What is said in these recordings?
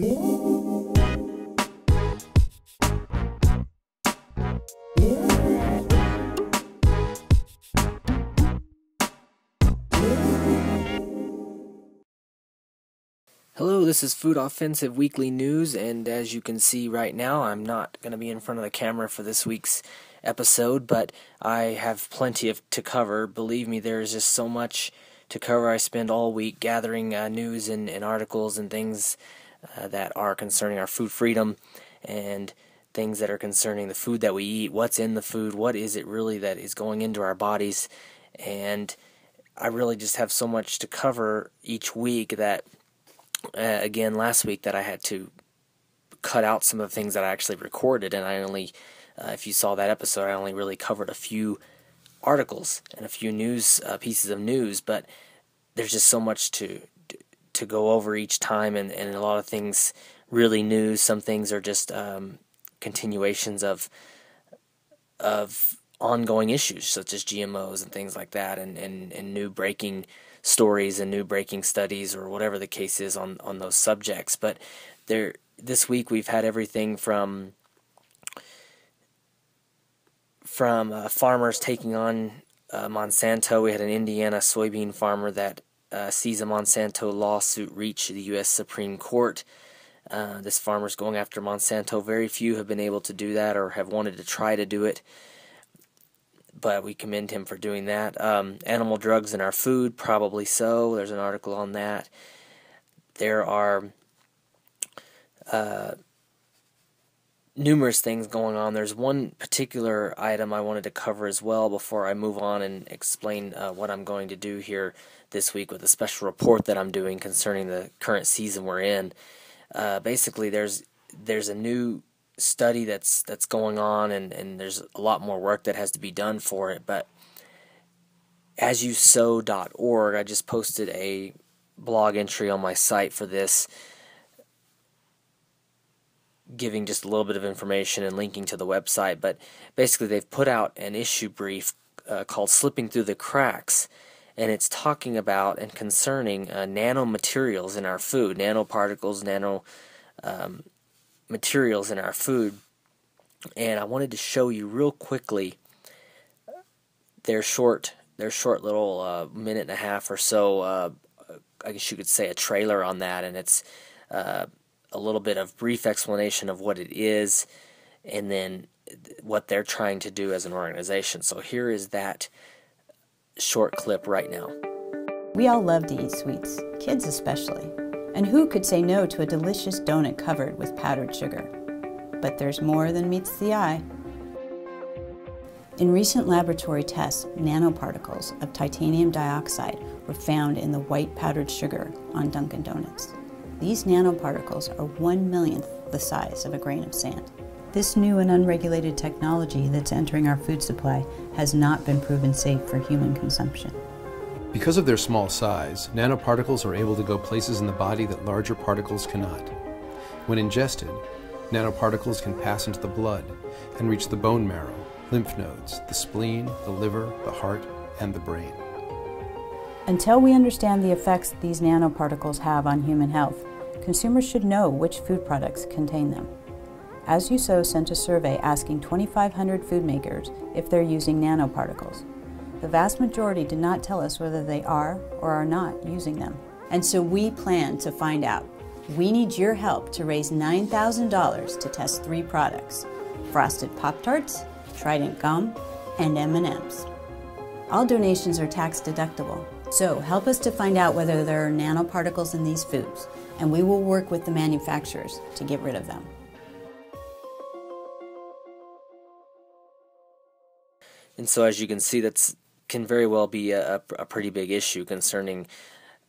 Hello, this is Food Offensive Weekly News, and as you can see right now, I'm not going to be in front of the camera for this week's episode, but I have plenty to cover. Believe me, there is just so much to cover. I spend all week gathering news and articles and things that are concerning our food freedom and things that are concerning the food that we eat, what's in the food, what is it really that is going into our bodies, and I really just have so much to cover each week that again, last week that I had to cut out some of the things that I actually recorded, and I only, if you saw that episode, I only really covered a few articles and a few news pieces of news, but there's just so much to go over each time, and a lot of things really new. Some things are just continuations of ongoing issues such as GMOs and things like that, and new breaking stories and new breaking studies or whatever the case is on those subjects. But this week we've had everything from farmers taking on Monsanto. We had an Indiana soybean farmer that sees a Monsanto lawsuit reach the U.S. Supreme Court. This farmer's going after Monsanto. Very few have been able to do that or have wanted to try to do it, but we commend him for doing that. Animal drugs in our food, probably so. There's an article on that. There are numerous things going on. There's one particular item I wanted to cover as well before I move on and explain what I'm going to do here this week with a special report that I'm doing concerning the current season we're in. Basically, there's a new study that's going on, and there's a lot more work that has to be done for it. But asyousow.org, I just posted a blog entry on my site for this, giving just a little bit of information and linking to the website. But basically they've put out an issue brief called Slipping Through the Cracks, and it's talking about and concerning nanomaterials in our food, nanoparticles, materials in our food. And I wanted to show you real quickly their short little minute and a half or so, I guess you could say a trailer on that, and it's a little bit of brief explanation of what it is and then what they're trying to do as an organization. So here is that short clip right now. We all love to eat sweets, kids especially. And who could say no to a delicious donut covered with powdered sugar? But there's more than meets the eye. In recent laboratory tests, nanoparticles of titanium dioxide were found in the white powdered sugar on Dunkin' Donuts. These nanoparticles are 1/1,000,000th the size of a grain of sand. This new and unregulated technology that's entering our food supply has not been proven safe for human consumption. Because of their small size, nanoparticles are able to go places in the body that larger particles cannot. When ingested, nanoparticles can pass into the blood and reach the bone marrow, lymph nodes, the spleen, the liver, the heart, and the brain. Until we understand the effects these nanoparticles have on human health, consumers should know which food products contain them. As You Sow sent a survey asking 2,500 food makers if they're using nanoparticles. The vast majority did not tell us whether they are or are not using them. And so we plan to find out. We need your help to raise $9,000 to test 3 products: Frosted Pop-Tarts, Trident Gum, and M&Ms. All donations are tax deductible, so help us to find out whether there are nanoparticles in these foods, and we will work with the manufacturers to get rid of them. And so as you can see, that can very well be a pretty big issue concerning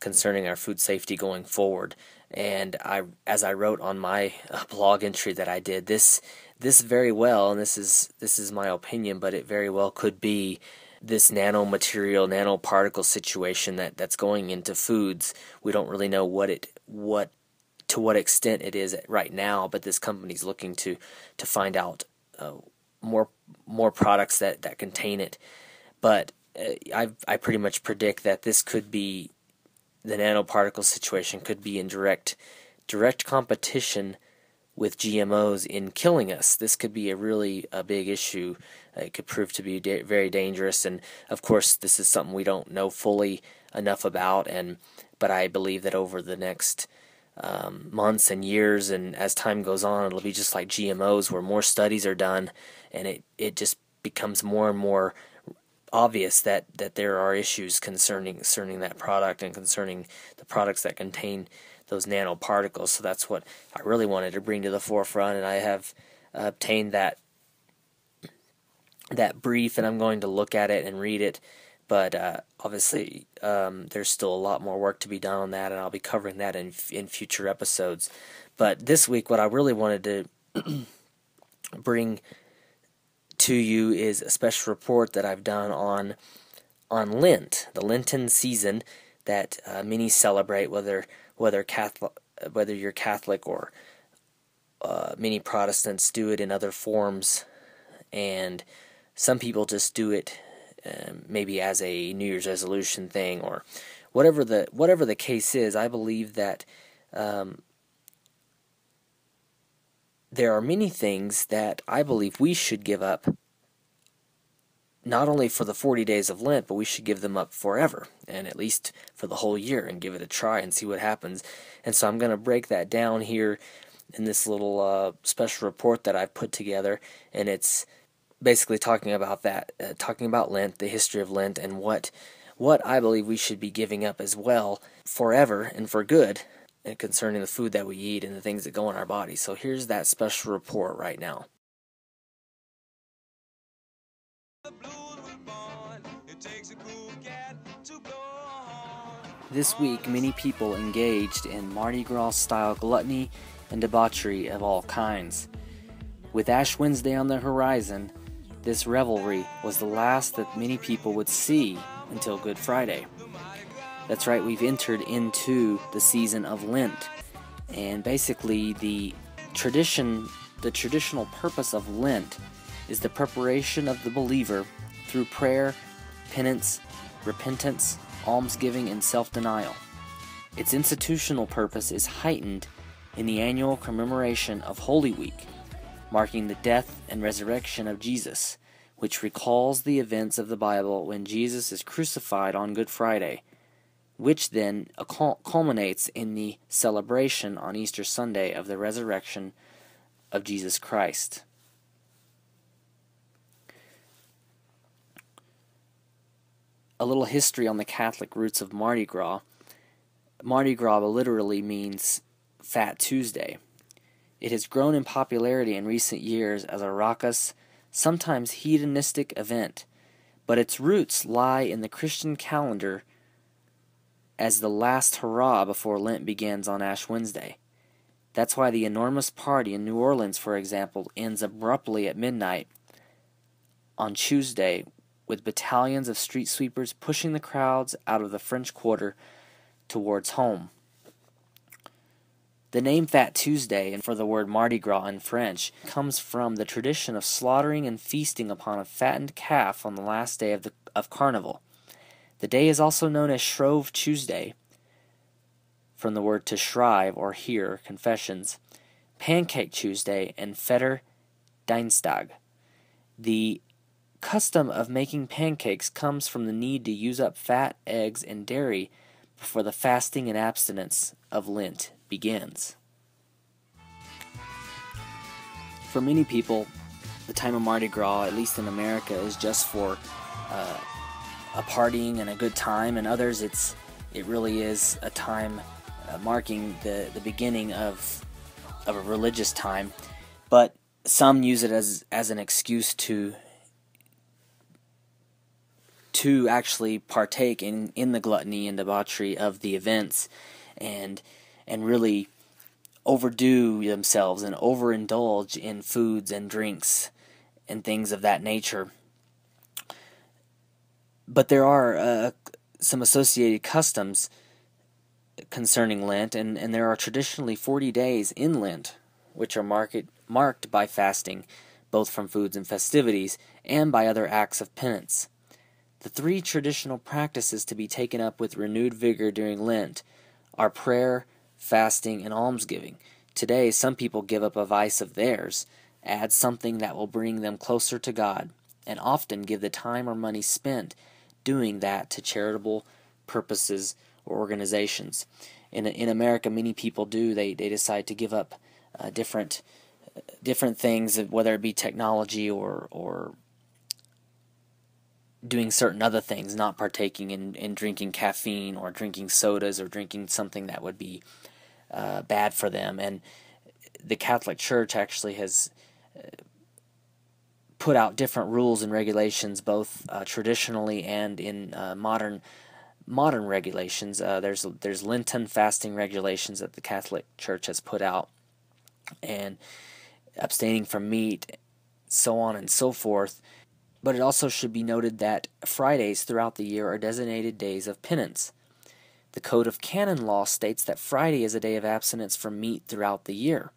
our food safety going forward. And as I wrote on my blog entry that I did, this very well, and this is my opinion, but it very well could be this nanomaterial, nanoparticle situation that's going into foods. We don't really know to what extent it is right now, but this company's looking to find out more products that contain it. But I pretty much predict that this could be, the nanoparticle situation could be in direct direct competition with GMOs in killing us. This could be a big issue. It could prove to be very dangerous, and of course this is something we don't know fully enough about, but I believe that over the next months and years, and as time goes on, it'll be just like GMOs, where more studies are done, and it just becomes more and more obvious that there are issues concerning that product and concerning the products that contain those nanoparticles. So that's what I really wanted to bring to the forefront, and I have obtained that brief, and I'm going to look at it and read it. But obviously, there's still a lot more work to be done on that, and I'll be covering that in future episodes. But this week, what I really wanted to bring to you is a special report that I've done on Lent, the Lenten season that many celebrate, whether you're Catholic or many Protestants do it in other forms, and some people just do it maybe as a New Year's resolution thing, or whatever the case is. I believe that there are many things that I believe we should give up, not only for the 40 days of Lent, but we should give them up forever, and at least for the whole year, and give it a try and see what happens. And so I'm going to break that down here in this little special report that I've put together, and it's basically talking about Lent, the history of Lent, and what I believe we should be giving up as well forever and for good, and concerning the food that we eat and the things that go in our body. So here's that special report right now. This week, many people engaged in Mardi Gras-style gluttony and debauchery of all kinds. With Ash Wednesday on the horizon, this revelry was the last that many people would see until Good Friday. That's right, we've entered into the season of Lent, and basically the traditional purpose of Lent is the preparation of the believer through prayer, penance, repentance, almsgiving, and self-denial. Its institutional purpose is heightened in the annual commemoration of Holy Week, marking the death and resurrection of Jesus, which recalls the events of the Bible when Jesus is crucified on Good Friday, which then culminates in the celebration on Easter Sunday of the resurrection of Jesus Christ. A little history on the Catholic roots of Mardi Gras. Mardi Gras literally means Fat Tuesday. It has grown in popularity in recent years as a raucous, sometimes hedonistic event, but its roots lie in the Christian calendar as the last hurrah before Lent begins on Ash Wednesday. That's why the enormous party in New Orleans, for example, ends abruptly at midnight on Tuesday, with battalions of street sweepers pushing the crowds out of the French Quarter towards home. The name Fat Tuesday, and for the word Mardi Gras in French, comes from the tradition of slaughtering and feasting upon a fattened calf on the last day of Carnival. The day is also known as Shrove Tuesday, from the word to shrive or hear, confessions, Pancake Tuesday, and Feder Dienstag. The custom of making pancakes comes from the need to use up fat, eggs, and dairy before the fasting and abstinence of Lent begins. For many people, the time of Mardi Gras, at least in America, is just for a partying and a good time, and others it really is a time marking the beginning of a religious time. But some use it as an excuse to actually partake in the gluttony and debauchery of the events, and really overdo themselves and overindulge in foods and drinks and things of that nature. But there are some associated customs concerning Lent, and there are traditionally 40 days in Lent, which are marked by fasting, both from foods and festivities, and by other acts of penance. The three traditional practices to be taken up with renewed vigor during Lent are prayer, fasting, and almsgiving. Today, some people give up a vice of theirs, add something that will bring them closer to God, and often give the time or money spent doing that to charitable purposes or organizations. In America, many people do. They decide to give up different things, whether it be technology or doing certain other things, not partaking in drinking caffeine or drinking sodas or drinking something that would be bad for them. And the Catholic Church actually has put out different rules and regulations, both traditionally and in modern regulations. There's Lenten fasting regulations that the Catholic Church has put out, and abstaining from meat, so on and so forth. But it also should be noted that Fridays throughout the year are designated days of penance. The Code of Canon Law states that Friday is a day of abstinence from meat throughout the year.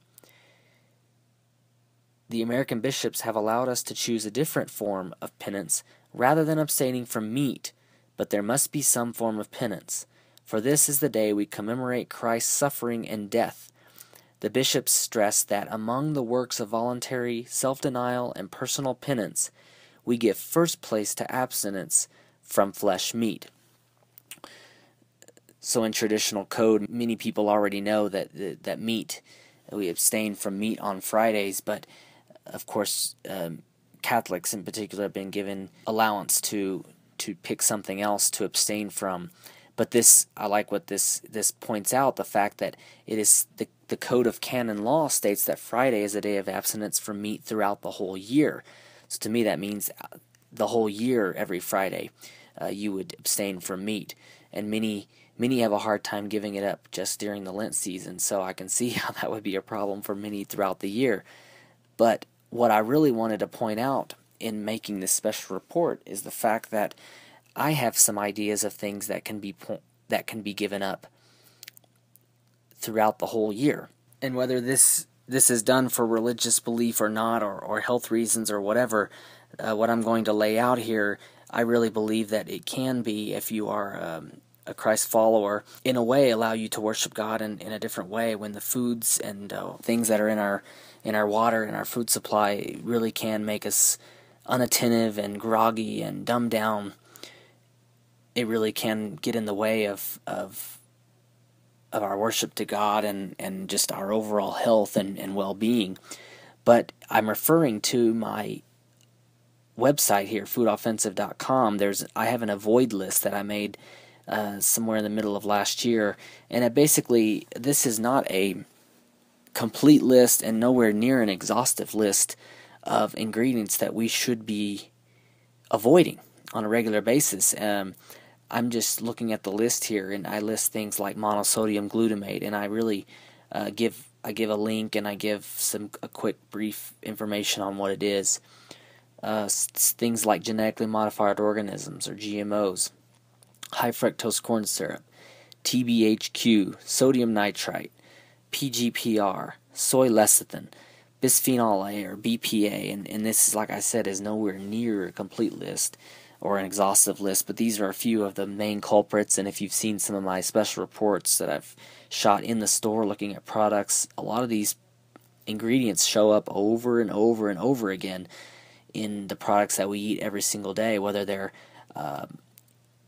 The American bishops have allowed us to choose a different form of penance rather than abstaining from meat, but there must be some form of penance. For this is the day we commemorate Christ's suffering and death. The bishops stress that among the works of voluntary self-denial and personal penance, we give first place to abstinence from flesh meat. So in traditional code, many people already know that meat, we abstain from meat on Fridays, but of course Catholics in particular have been given allowance to pick something else to abstain from. But this, I like what this points out, the fact that it is the Code of Canon Law states that Friday is a day of abstinence from meat throughout the whole year. So to me that means the whole year, every Friday, you would abstain from meat. And many have a hard time giving it up just during the Lent season, so I can see how that would be a problem for many throughout the year. But what I really wanted to point out in making this special report is the fact that I have some ideas of things that can be given up throughout the whole year. And whether this is done for religious belief or not, or health reasons or whatever, what I'm going to lay out here, I really believe that it can be, if you are a Christ follower, in a way allow you to worship God in a different way, when the foods and things that are in our water and our food supply really can make us unattentive and groggy and dumbed down. It really can get in the way of our worship to God and just our overall health and well-being. But I'm referring to my website here, foodoffensive.com. I have an avoid list that I made somewhere in the middle of last year, and this is not a complete list and nowhere near an exhaustive list of ingredients that we should be avoiding on a regular basis. I'm just looking at the list here, and I list things like monosodium glutamate, and I really give a link, and I give a quick brief information on what it is. Things like genetically modified organisms or GMOs, high fructose corn syrup, TBHQ, sodium nitrite, PGPR, soy lecithin, bisphenol A or BPA, and this is, like I said, is nowhere near a complete list or an exhaustive list, but these are a few of the main culprits. And if you've seen some of my special reports that I've shot in the store looking at products, a lot of these ingredients show up over and over and over again in the products that we eat every single day, whether they're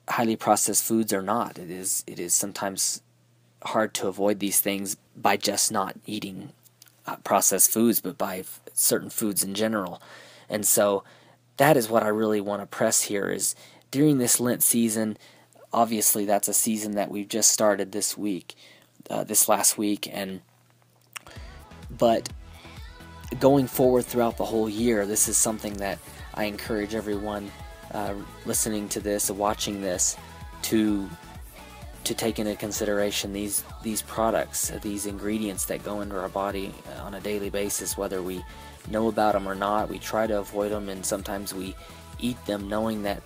highly processed foods or not. It is sometimes hard to avoid these things by just not eating processed foods, but by certain foods in general. And so that is what I really want to press here, is during this Lent season, obviously that's a season that we've just started this last week, but going forward throughout the whole year, this is something that I encourage everyone listening to this, watching this, to take into consideration these products, these ingredients that go into our body on a daily basis, whether we know about them or not. We try to avoid them, and sometimes we eat them knowing that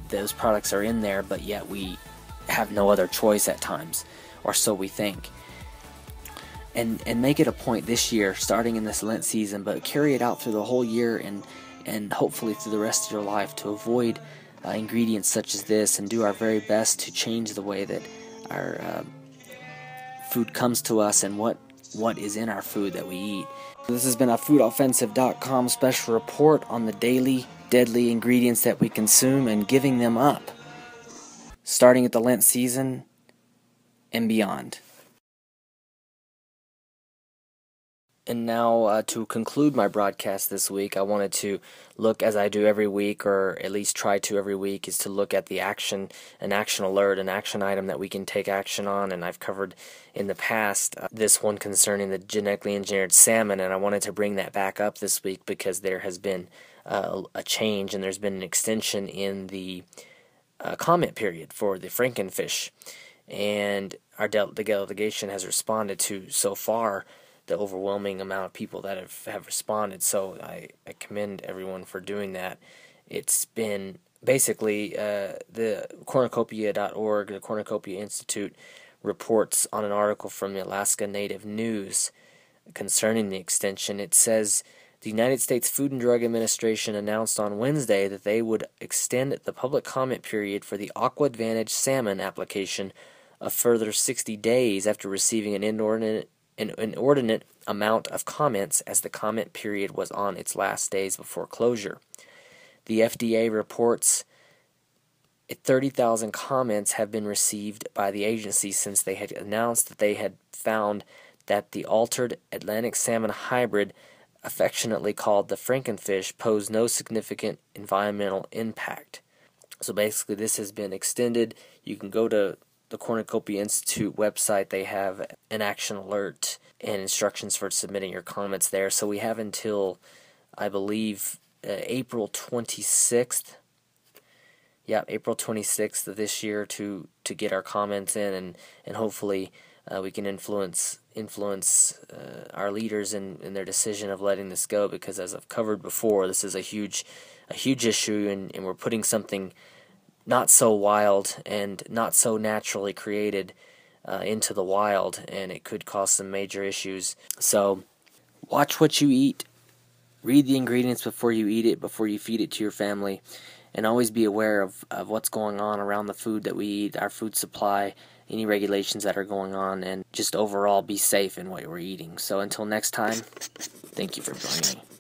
those products are in there, but yet we have no other choice at times, or so we think. And make it a point this year, starting in this Lent season, but carry it out through the whole year and hopefully through the rest of your life, to avoid ingredients such as this, and do our very best to change the way that food comes to us and what is in our food that we eat. This has been a FoodOffensive.com special report on the daily deadly ingredients that we consume and giving them up, starting at the Lent season and beyond. And now, to conclude my broadcast this week, I wanted to look, as I do every week, or at least try to every week, is to look at an action alert, an action item that we can take action on. And I've covered in the past this one concerning the genetically engineered salmon, and I wanted to bring that back up this week because there has been a change, and there's been an extension in the comment period for the frankenfish. And the delegation has responded to, so far, the overwhelming amount of people that have responded, so I commend everyone for doing that. It's been basically the cornucopia.org, the Cornucopia Institute, reports on an article from the Alaska Native News concerning the extension. It says the United States Food and Drug Administration announced on Wednesday that they would extend the public comment period for the Aqua Advantage salmon application a further 60 days after receiving an inordinate amount of comments as the comment period was on its last days before closure. The FDA reports 30,000 comments have been received by the agency since they had announced that they had found that the altered Atlantic salmon hybrid, affectionately called the frankenfish, posed no significant environmental impact. So basically this has been extended. You can go to the Cornucopia Institute website. They have an action alert and instructions for submitting your comments there. So we have until, I believe, April 26th. Yeah, April 26th of this year to get our comments in, and hopefully we can influence our leaders in their decision of letting this go, because as I've covered before, this is a huge issue, and we're putting something not so wild and not so naturally created into the wild, and it could cause some major issues. So watch what you eat, read the ingredients before you eat it, before you feed it to your family, and always be aware of what's going on around the food that we eat, our food supply, any regulations that are going on, and just overall be safe in what we're eating. So until next time, thank you for joining me.